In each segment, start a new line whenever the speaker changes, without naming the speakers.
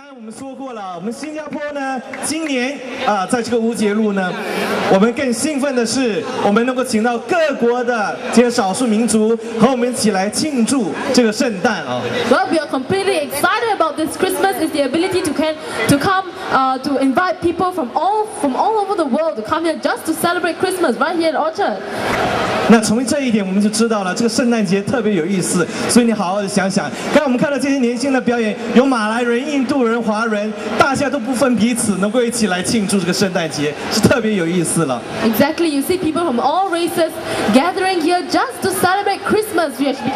才我们说过了，我们新加坡呢，今年在这个乌节路呢，我们更兴奋的是，我们能够请到各国的这些少数民族和我们一起来庆祝这个圣诞啊。
Well, we are completely excited about this Christmas. Is the ability to come to invite people from all over the world to come here just to celebrate Christmas right here at Orchard.
那从这一点我们就知道了，这个圣诞节特别有意思，所以你好好的想想。刚才我们看到这些年轻的表演，有马来人、印度人、华人，大家都不分彼此，能够一起来庆祝这个圣诞节，是特别有意思了。
Exactly, you see people from all races gathering here just to celebrate Christmas,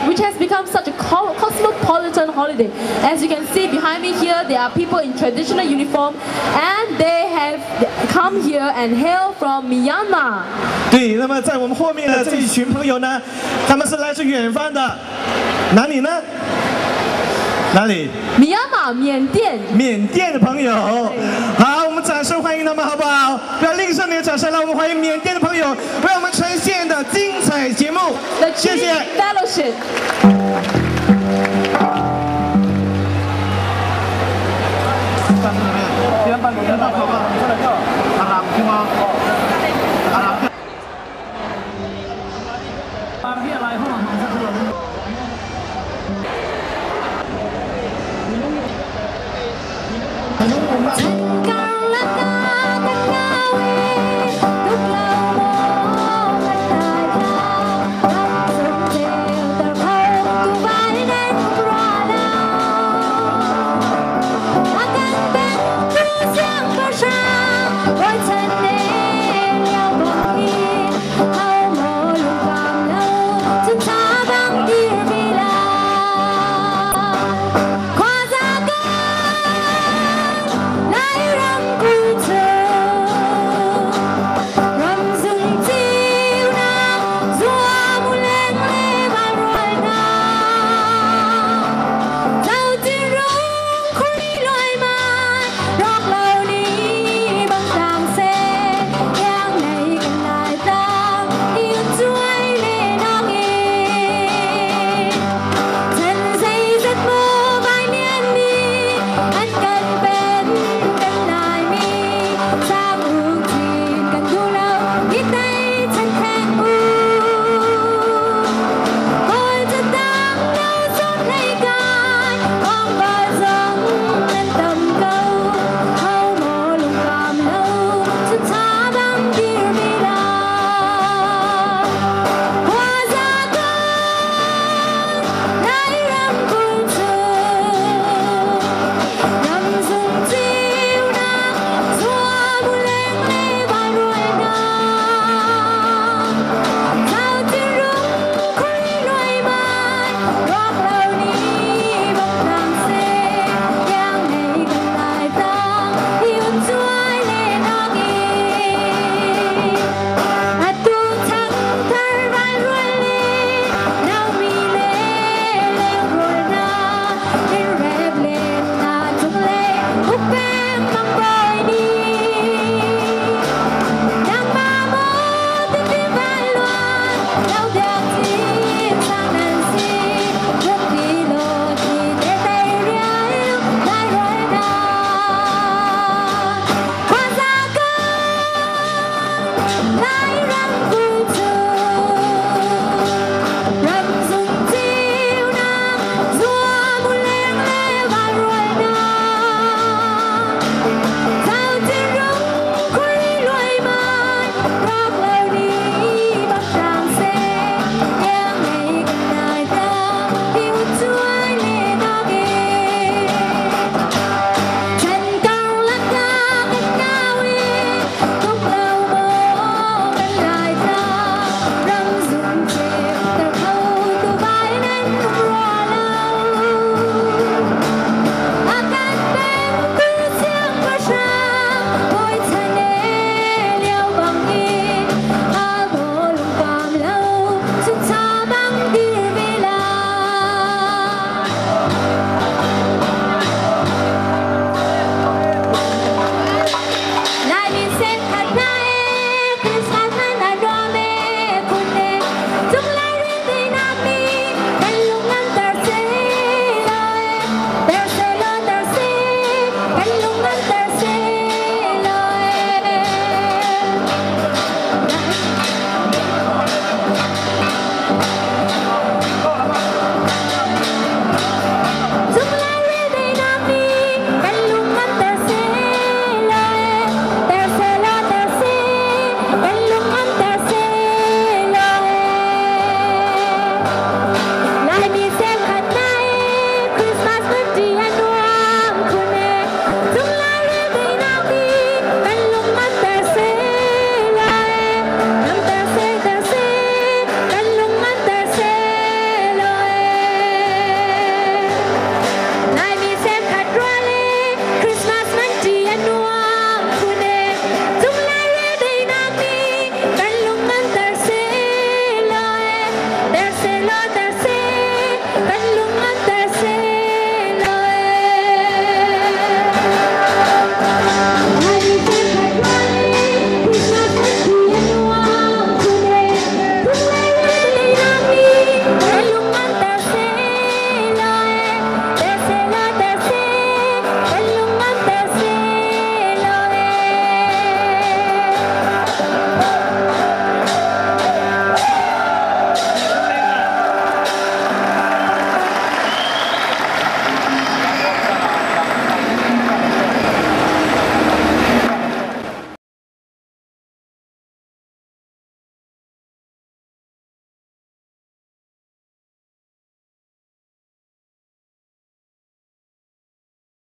which has become such a cosmopolitan holiday. As you can see behind me here, there are people in traditional uniform, and they have come here and hail from Myanmar.
对，那么在我们后面的这一群朋友呢，他们是来自远方的，哪里呢？哪里？
米亚马，缅甸。
缅甸的朋友，好，我们掌声欢迎他们，好不好？不要吝啬你的掌声，让我们欢迎缅甸的朋友为我们呈现的精彩节目。谢谢。
Fellowship。
在